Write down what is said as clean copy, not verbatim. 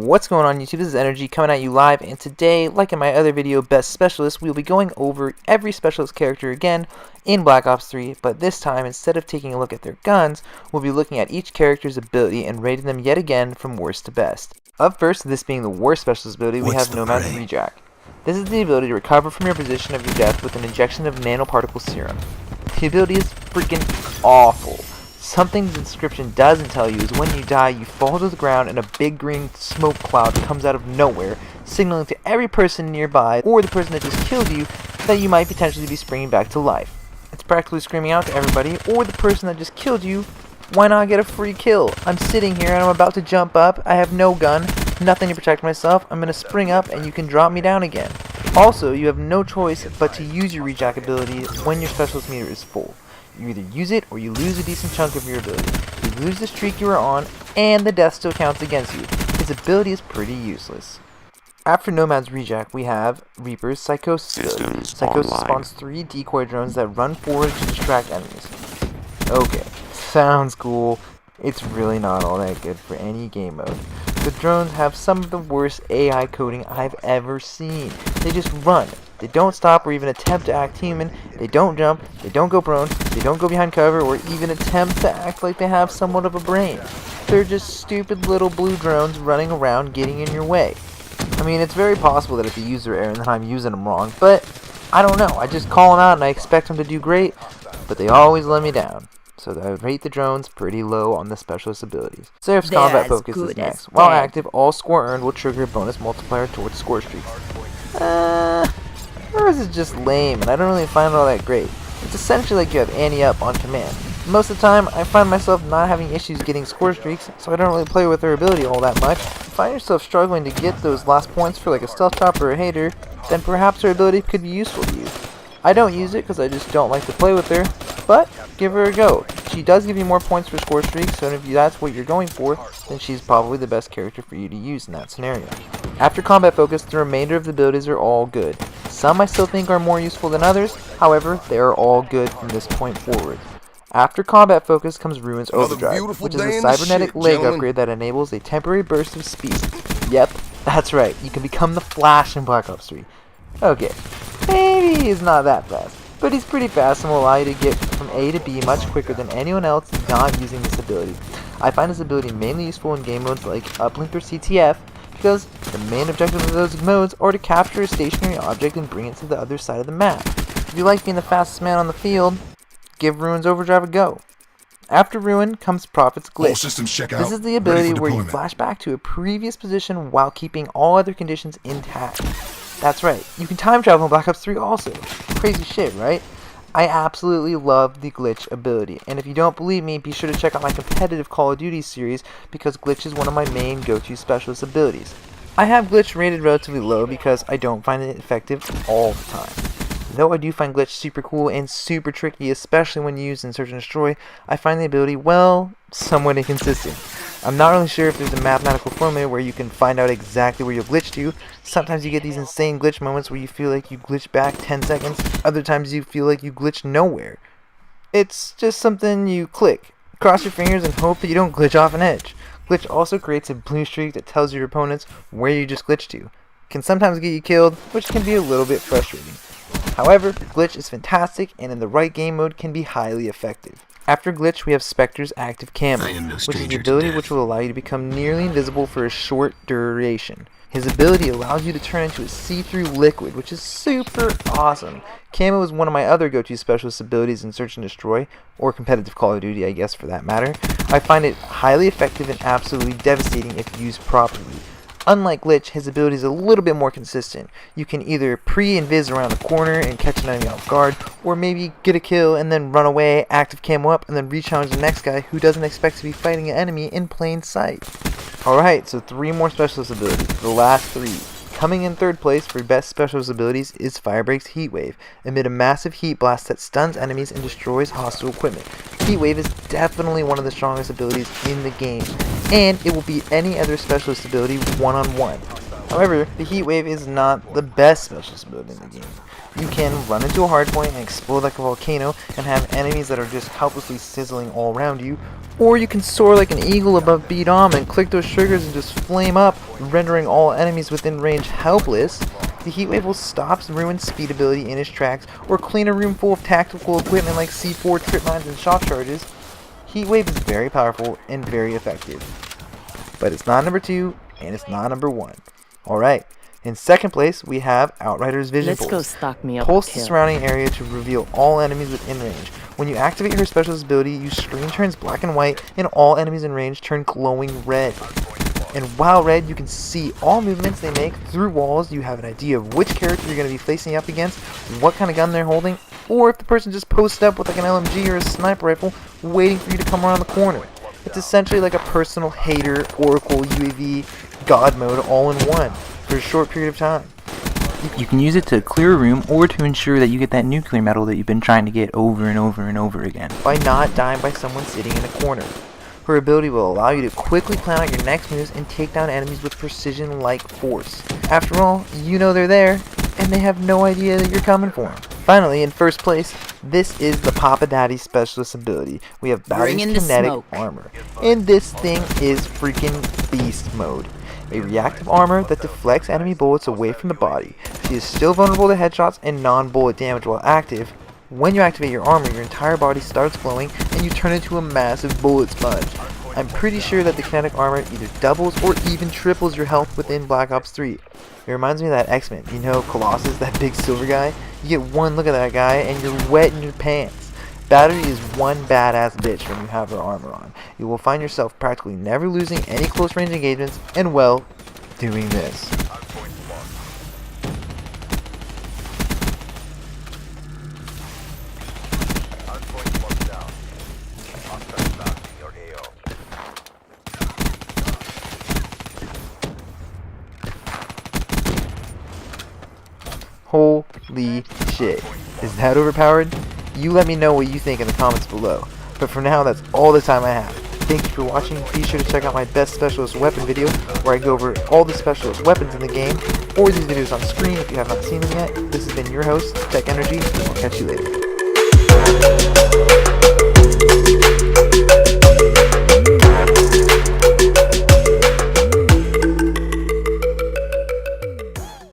What's going on YouTube? This is Energy coming at you live, and today, like in my other video, Best Specialist, we'll be going over every Specialist character again in Black Ops 3, but this time, instead of taking a look at their guns, we'll be looking at each character's ability and rating them yet again from worst to best. Up first, this being the worst Specialist ability, we have Nomad's Rejack. This is the ability to recover from your position of your death with an injection of nanoparticle serum. The ability is freaking awful. Something the description doesn't tell you is when you die, you fall to the ground and a big green smoke cloud comes out of nowhere, signaling to every person nearby, or the person that just killed you, that you might potentially be springing back to life. It's practically screaming out to everybody, or the person that just killed you, why not get a free kill? I'm sitting here and I'm about to jump up, I have no gun, nothing to protect myself, I'm going to spring up and you can drop me down again. Also, you have no choice but to use your Rejack ability when your Specialist meter is full. You either use it or you lose a decent chunk of your ability. You lose the streak you were on, and the death still counts against you. His ability is pretty useless. After Nomad's Rejack, we have Reaper's Psychosis ability. Psychosis spawns 3 decoy drones that run forward to distract enemies. Okay, sounds cool. It's really not all that good for any game mode. The drones have some of the worst AI coding I've ever seen. They just run. They don't stop or even attempt to act human, they don't jump, they don't go prone, they don't go behind cover or even attempt to act like they have somewhat of a brain. They're just stupid little blue drones running around getting in your way. I mean, it's very possible that if the user error and then I'm using them wrong, but I don't know, I just call them out and I expect them to do great, but they always let me down. So I would rate the drones pretty low on the Specialist abilities. Seraph's Combat Focus is next. While active, all score earned will trigger a bonus multiplier towards score streaks. Hers is just lame, and I don't really find it all that great. It's essentially like you have Annie up on command. Most of the time, I find myself not having issues getting score streaks, so I don't really play with her ability all that much. If you find yourself struggling to get those last points for like a stealth chopper or a hater, then perhaps her ability could be useful to you. I don't use it because I just don't like to play with her, but give her a go. She does give you more points for score streaks, so if that's what you're going for, then she's probably the best character for you to use in that scenario. After Combat Focus, the remainder of the abilities are all good. Some I still think are more useful than others, however, they are all good from this point forward. After Combat Focus comes Ruin's Overdrive, which is a cybernetic leg upgrade that enables a temporary burst of speed. Yep, that's right, you can become the Flash in Black Ops 3. Okay, maybe he's not that fast, but he's pretty fast and will allow you to get from A to B much quicker than anyone else not using this ability. I find this ability mainly useful in game modes like Uplink or CTF, because the main objective of those modes are to capture a stationary object and bring it to the other side of the map. If you like being the fastest man on the field, give Ruin's Overdrive a go. After Ruin comes Prophet's Glitch. This is the ability where you flash back to a previous position while keeping all other conditions intact. That's right, you can time travel in Black Ops 3 also. Crazy shit, right? I absolutely love the Glitch ability, and if you don't believe me, be sure to check out my competitive Call of Duty series, because Glitch is one of my main go-to Specialist abilities. I have Glitch rated relatively low because I don't find it effective all the time. Though I do find Glitch super cool and super tricky, especially when used in Search and Destroy, I find the ability, well, somewhat inconsistent. I'm not really sure if there's a mathematical formula where you can find out exactly where you'll glitch to. Sometimes you get these insane glitch moments where you feel like you glitch back 10 seconds, other times you feel like you glitch nowhere. It's just something you click, cross your fingers and hope that you don't glitch off an edge. Glitch also creates a blue streak that tells your opponents where you just glitched to. Can sometimes get you killed, which can be a little bit frustrating. However, Glitch is fantastic and in the right game mode can be highly effective. After Glitch, we have Spectre's Active Camo, which is the ability which will allow you to become nearly invisible for a short duration. His ability allows you to turn into a see-through liquid, which is super awesome. Camo is one of my other go-to Specialist abilities in Search and Destroy, or competitive Call of Duty I guess for that matter. I find it highly effective and absolutely devastating if used properly. Unlike Glitch, his ability is a little bit more consistent. You can either pre-invis around the corner and catch an enemy off guard, or maybe get a kill and then run away, active camo up, and then re-challenge the next guy who doesn't expect to be fighting an enemy in plain sight. Alright, so 3 more Specialist abilities, the last 3. Coming in third place for best Specialist abilities is Firebreak's Heatwave, amid a massive heat blast that stuns enemies and destroys hostile equipment. Heatwave is definitely one of the strongest abilities in the game, and it will beat any other Specialist ability one-on-one. However, the Heatwave is not the best specialist ability in the game. You can run into a hardpoint and explode like a volcano and have enemies that are just helplessly sizzling all around you, or you can soar like an eagle above beat-om and click those triggers and just flame up, rendering all enemies within range helpless. The Heatwave will stop ruined speed ability in its tracks, or clean a room full of tactical equipment like C4, trip mines, and shock charges. Heatwave is very powerful and very effective. But it's not number 2, and it's not number 1. Alright, in second place we have Outriders Vision Let's Pulse. go stock me up. Pulse the surrounding area to reveal all enemies within range. When you activate her specialist ability, your screen turns black and white, and all enemies in range turn glowing red. And while red, you can see all movements they make through walls. You have an idea of which character you're going to be facing up against, what kind of gun they're holding, or if the person just posted up with like an LMG or a sniper rifle waiting for you to come around the corner. It's essentially like a personal hater, Oracle, UAV, God mode all in one for a short period of time. You can use it to clear a room or to ensure that you get that nuclear medal that you've been trying to get over and over and over again. By not dying by someone sitting in a corner. Her ability will allow you to quickly plan out your next moves and take down enemies with precision like force. After all, you know they're there, and they have no idea that you're coming for them. Finally, in first place, this is the Papa Daddy Specialist ability. We have Battery's Kinetic Armor. And this thing is freaking beast mode. A reactive armor that deflects enemy bullets away from the body. She is still vulnerable to headshots and non-bullet damage while active. When you activate your armor, your entire body starts glowing and you turn into a massive bullet sponge. I'm pretty sure that the kinetic armor either doubles or even triples your health within Black Ops 3. It reminds me of that X-Men, you know, Colossus, that big silver guy? You get one look at that guy and you're wet in your pants. Battery is one badass bitch when you have her armor on. You will find yourself practically never losing any close range engagements and, well, doing this. Holy shit. Is that overpowered? You let me know what you think in the comments below. But for now, that's all the time I have. Thank you for watching. Be sure to check out my best specialist weapon video where I go over all the specialist weapons in the game, or these videos on screen if you have not seen them yet. This has been your host, Tech Energy, and I'll catch you later.